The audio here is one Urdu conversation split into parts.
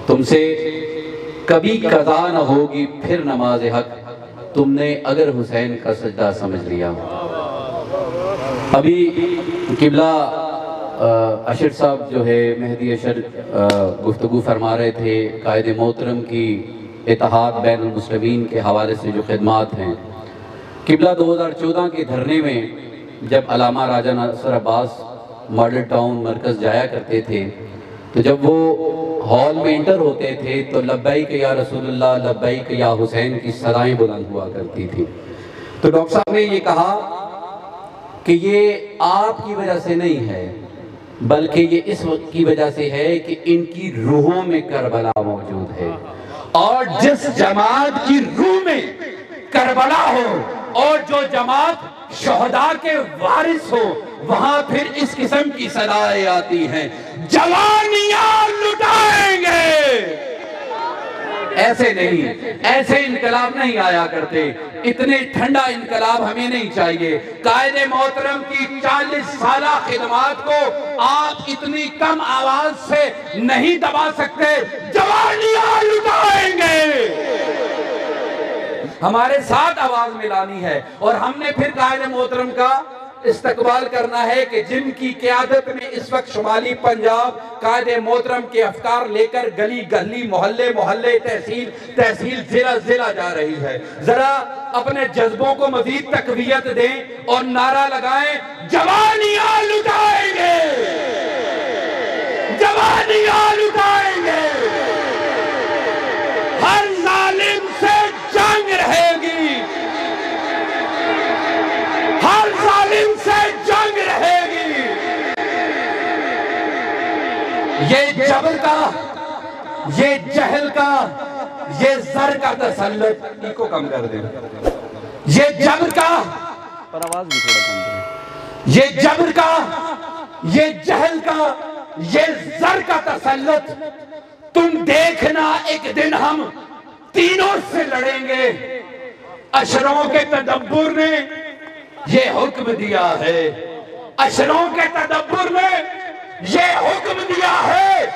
تم سے کبھی قضا نہ ہوگی پھر نماز حق، تم نے اگر حسین کا سجدہ سمجھ لیا۔ ابھی قبلہ اشر صاحب جو ہے مہدی اشر گفتگو فرما رہے تھے قائد محترم کی اتحاد بین المسلمین کے حوالے سے جو خدمات ہیں۔ قبلہ 2014 کے دھرنے میں جب علامہ راجہ ناصر عباس ماڈل ٹاؤن مرکز جایا کرتے تھے تو جب وہ ہال میں انٹر ہوتے تھے تو لبیک یا رسول اللہ لبیک یا حسین کی صدائیں بلند ہوا کرتی تھی۔ تو ڈاکٹر صاحب نے یہ کہا کہ یہ آپ کی وجہ سے نہیں ہے بلکہ یہ اس وقت کی وجہ سے ہے کہ ان کی روحوں میں کربلا موجود ہے، اور جس جماعت کی روح میں کربلا ہو اور جو جماعت شہداء کے وارث ہو وہاں پھر اس قسم کی صدائیں آتی ہیں، جوانیاں لٹائیں گے۔ ایسے نہیں، ایسے انقلاب نہیں آیا کرتے، اتنے ٹھنڈا انقلاب ہمیں نہیں چاہیے۔ قائد محترم کی 40 سالہ خدمات کو آپ اتنی کم آواز سے نہیں دبا سکتے، جوانیاں لٹائیں گے۔ ہمارے ساتھ آواز ملانی ہے اور ہم نے پھر قائد محترم کا استقبال کرنا ہے کہ جن کی قیادت میں اس وقت شمالی پنجاب قائد محترم کے افکار لے کر گلی گلی محلے محلے تحصیل تحصیل ضلع ضلع جا رہی ہے، ذرا اپنے جذبوں کو مزید تقویت دیں اور نعرہ لگائیں، جوانیاں لٹائیں گے، جوانیاں لٹائیں گے۔ ہر ظالم سے جنگ رہے گی، ہر ظالم سے جنگ رہے گی۔ یہ جبر کا، یہ جہل کا، یہ زر کا تسلط، کو کم کر دیں، یہ جبر کا، اور آواز بھی تھوڑا کم کریں، یہ جبر کا، یہ جہل کا، یہ زر کا تسلط تم دیکھنا ایک دن ہم تینوں سے لڑیں گے۔ اشروں کے تدبر نے یہ حکم دیا ہے، اشروں کے تدبر نے یہ حکم دیا ہے،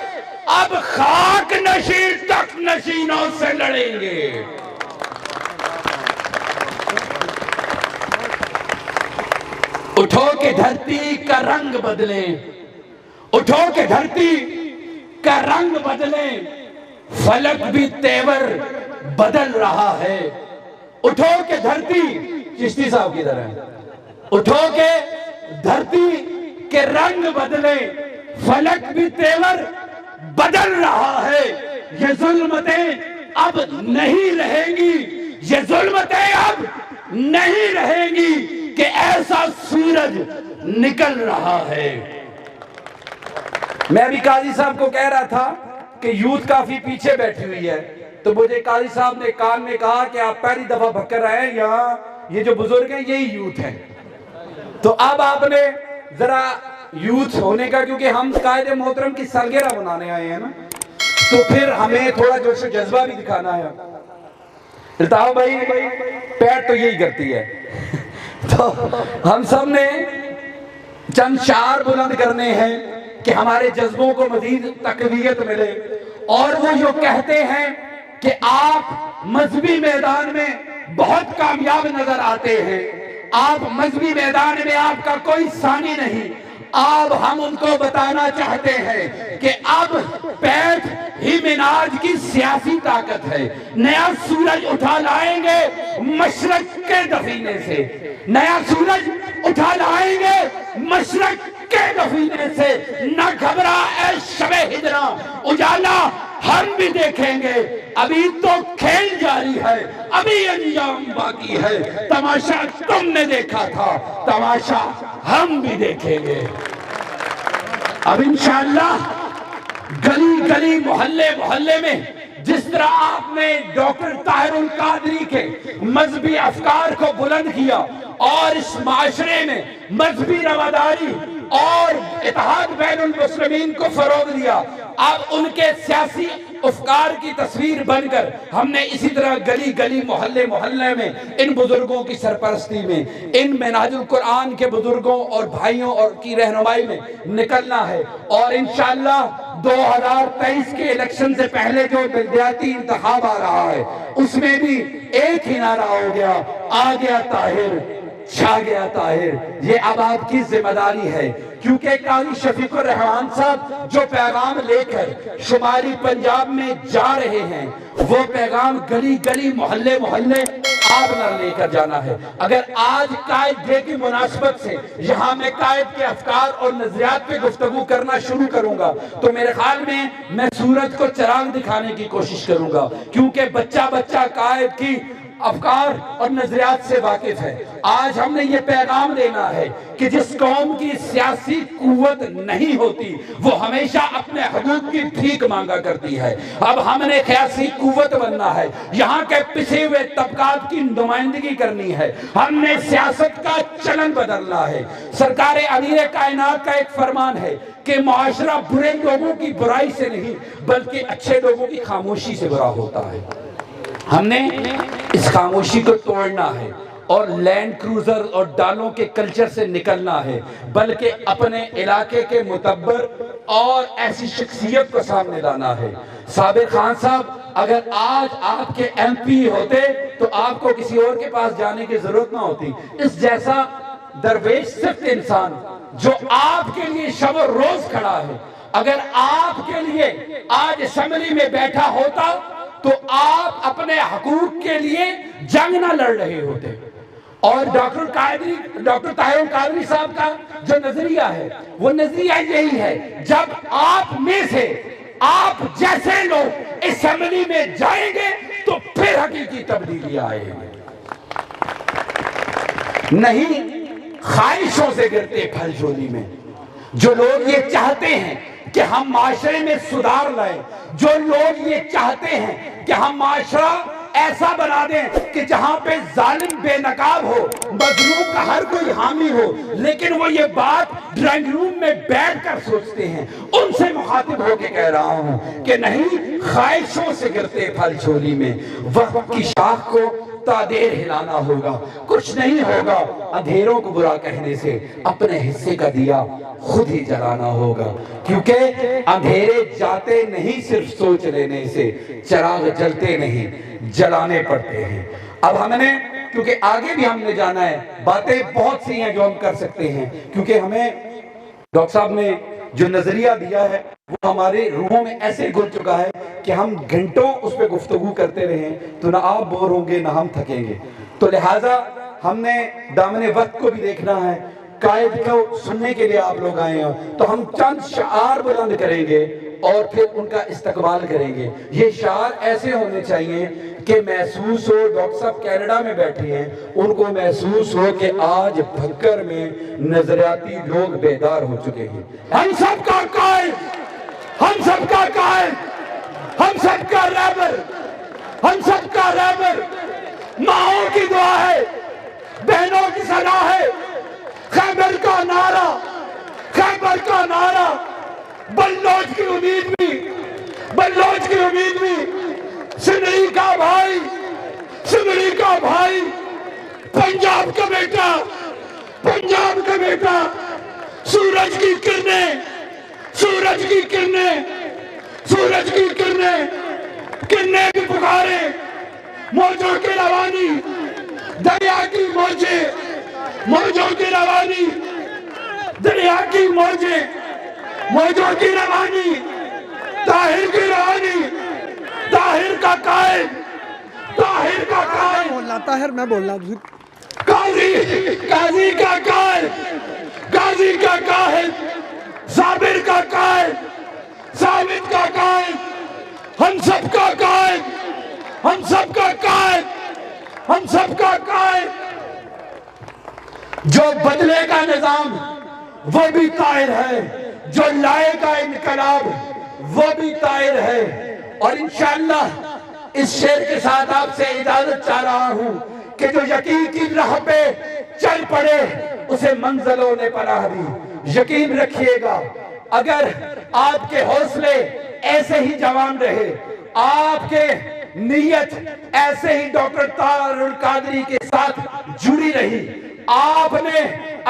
اب خاک نشین تک نشینوں سے لڑیں گے۔ اٹھو کہ دھرتی کا رنگ بدلیں، اٹھو کہ دھرتی کا رنگ بدلیں، فلک بھی تیور بدل رہا ہے۔ اٹھو کہ دھرتی، چشتی صاحب کی طرح، اٹھو کہ دھرتی کے رنگ بدلیں، فلک بھی تیور بدل رہا ہے۔ یہ ظلمتیں اب نہیں رہیں گی، یہ ظلمتیں اب نہیں رہیں گی کہ ایسا سورج نکل رہا ہے۔ میں ابھی قاضی صاحب کو کہہ رہا تھا کہ یوتھ کافی پیچھے بیٹھی ہوئی ہے، تو مجھے قاضی صاحب نے کان میں کہا کہ آپ پہلی دفعہ بھکر رہے ہیں، یہاں یہ جو بزرگ ہیں یہی یوتھ ہیں، تو اب آپ نے ذرا یوتھ ہونے کا، کیونکہ ہم قائد محترم کی سالگرہ منانے آئے ہیں نا، تو پھر ہمیں تھوڑا جوش و جذبہ بھی دکھانا ہے۔ الطاف بھائی پیٹ تو یہی کرتی ہے، تو ہم سب نے چند شعار بلند کرنے ہیں کہ ہمارے جذبوں کو مزید تقویت ملے، اور وہ جو کہتے ہیں کہ آپ مذہبی میدان میں بہت کامیاب نظر آتے ہیں، آپ مذہبی میدان میں آپ کا کوئی ثانی نہیں، اب ہم ان کو بتانا چاہتے ہیں کہ اب پیٹھ ہی مناج کی سیاسی طاقت ہے۔ نیا سورج اٹھا لائیں گے مشرق کے دفینے سے، نیا سورج اٹھا لائیں گے مشرق کے دفینے سے۔ نہ گھبرا اے شب ہجراں، اجالا ہم بھی دیکھیں گے، ابھی تو کھیل جاری ہے، ابھی انجام باقی ہے۔ تماشا تم نے دیکھا تھا، تماشا ہم بھی دیکھیں گے۔ اب انشاءاللہ گلی گلی محلے محلے میں جس طرح آپ نے ڈاکٹر طاہر القادری کے مذہبی افکار کو بلند کیا اور اس معاشرے میں مذہبی رواداری اور اتحاد بین المسلمین کو فروغ دیا۔ اب ان کے سیاسی افکار کی تصویر بن کر ہم نے اسی طرح گلی گلی محلے محلے میں ان بزرگوں کی سرپرستی میں، ان منہاج القرآن کے بزرگوں اور بھائیوں اور کی رہنمائی میں نکلنا ہے، اور انشاءاللہ 2023 کے الیکشن سے پہلے جو بلدیاتی انتخاب آ رہا ہے اس میں بھی ایک ہی نعرہ ہو گیا، آ گیا طاہر، چھا گیا طاہر۔ یہ اب آپ کی ذمہ داری ہے، کیونکہ قاضی شفیق الرحمان صاحب جو پیغام لے کر شمالی پنجاب میں جا رہے ہیں وہ پیغام گلی گلی محلے محلے آپ نہ لے کر جانا ہے۔ اگر آج قائد ڈے کی مناسبت سے یہاں میں قائد کے افکار اور نظریات پہ گفتگو کرنا شروع کروں گا تو میرے خیال میں سورج کو چراغ دکھانے کی کوشش کروں گا، کیونکہ بچہ بچہ قائد کی افکار اور نظریات سے واقف ہے۔ آج ہم نے یہ پیغام دینا ہے کہ جس قوم کی سیاسی قوت نہیں ہوتی وہ ہمیشہ اپنے حقوق کی بھیک مانگا کرتی ہے۔ اب ہم نے سیاسی قوت بننا ہے، یہاں کے پسے ہوئے طبقات کی نمائندگی کرنی ہے، ہم نے سیاست کا چلن بدلنا ہے۔ سرکار امیر کائنات کا ایک فرمان ہے کہ معاشرہ برے لوگوں کی برائی سے نہیں بلکہ اچھے لوگوں کی خاموشی سے برا ہوتا ہے۔ ہم نے اس خاموشی کو توڑنا ہے اور لینڈ کروزر اور ڈالوں کے کلچر سے نکلنا ہے، بلکہ اپنے علاقے کے متبر اور ایسی شخصیت کو سامنے لانا ہے۔ صابر خان صاحب اگر آج آپ کے ایم پی ہوتے تو آپ کو کسی اور کے پاس جانے کی ضرورت نہ ہوتی۔ اس جیسا درویش صرف انسان جو آپ کے لیے شب و روز کھڑا ہے، اگر آپ کے لیے آج اسمبلی میں بیٹھا ہوتا تو آپ اپنے حقوق کے لیے جنگ نہ لڑ رہے ہوتے۔ اور ڈاکٹر طاہر القادری صاحب کا جو نظریہ ہے وہ نظریہ یہی ہے، جب آپ میں سے آپ جیسے لوگ اسمبلی میں جائیں گے تو پھر حقیقی تبدیلی آئے گی، نہیں خواہشوں سے گرتے پھل جھولی میں۔ جو لوگ یہ چاہتے ہیں کہ ہم معاشرے میں سدھار لائیں، جو لوگ یہ چاہتے ہیں کہ ہم معاشرہ ایسا بنا دیں کہ جہاں پہ ظالم بے نقاب ہو، مظلوم کا ہر کوئی حامی ہو، لیکن وہ یہ بات ڈرائنگ روم میں بیٹھ کر سوچتے ہیں، ان سے مخاطب ہو کے کہہ رہا ہوں کہ نہیں خواہشوں سے گرتے پھل جھولی میں، وقت کی شاخ کو تادیر ہلانا ہوگا، کچھ نہیں ہوگا اندھیروں کو برا کہنے سے، اپنے حصے کا دیا خود ہی جلانا ہوگا، کیونکہ اندھیرے جاتے نہیں صرف سوچ لینے سے، چراغ جلتے نہیں جلانے پڑتے ہیں۔ اب ہم نے کیونکہ آگے بھی ہم نے جانا ہے، باتیں بہت سی ہیں جو ہم کر سکتے ہیں، کیونکہ ہمیں ڈاکٹر صاحب نے جو نظریہ دیا ہے وہ ہمارے روحوں میں ایسے گھل چکا ہے کہ ہم گھنٹوں اس پہ گفتگو کرتے رہیں تو نہ آپ بور ہوں گے نہ ہم تھکیں گے۔ تو لہٰذا ہم نے دامن وقت کو بھی دیکھنا ہے، قائد کو سننے کے لیے آپ لوگ آئے ہیں تو ہم چند شعار بلند کریں گے اور پھر ان کا استقبال کریں گے۔ یہ شعار ایسے ہونے چاہیے کہ محسوس ہو، ڈاکٹر صاحب کینیڈا میں بیٹھے ہیں، ان کو محسوس ہو کہ آج بھکر میں نظریاتی لوگ بیدار ہو چکے ہیں۔ ہم سب کا قائد، ہم سب کا قائد، ہم سب کا رہبر، ہم سب کا رہبر، ماؤں کی دعا ہے، بہنوں کی صدا ہے، خیبر کا نعرہ، خیبر کا نعرہ، بلوچ کی امید بھی، بلوچ کی امید بھی، سمری کا بھائی، سمری کا بھائی، پنجاب کا بیٹا، پنجاب کا بیٹا، سورج کی کرنیں، سورج کی کرنیں، سورج کی کرنیں، کرنیں بھی پکارے، موجوں کی روانی، دریا کی موجیں، موجوں کی روانی، دریا کی موجیں، موجوں کی روانی، طاہر کی روانی، طاہر کا قائد، طاہر کا قائد، طاہر میں بولنا قاضی، قاضی کا قائد، قاضی کا قائد، صابر کا قائد، ثابت کا قائد، ہم سب کا قائد، ہم سب کا قائد، ہم سب کا قائد، جو بدلے کا نظام وہ بھی طاہر ہے، جو لائے گا انقلاب وہ بھی طاہر ہے۔ اور انشاءاللہ اس شعر کے ساتھ آپ سے اجازت چاہ رہا ہوں کہ جو یقین کی راہ پہ چل پڑے اسے منزلوں نے پناہ دی، یقین رکھیے گا اگر آپ کے حوصلے ایسے ہی جوان رہے، آپ کے نیت ایسے ہی ڈاکٹر طاہر القادری کے ساتھ جڑی رہی، آپ نے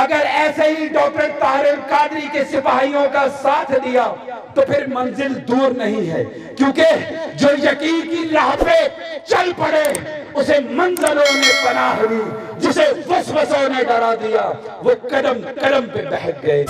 اگر ایسے ہی ڈاکٹر طاہر القادری کے سپاہیوں کا ساتھ دیا تو پھر منزل دور نہیں ہے، کیونکہ جو یقین کی راہ پہ چل پڑے اسے منزلوں نے پناہ دی، جسے وسوسوں نے ڈرا دیا وہ قدم قدم پہ بہک گئے۔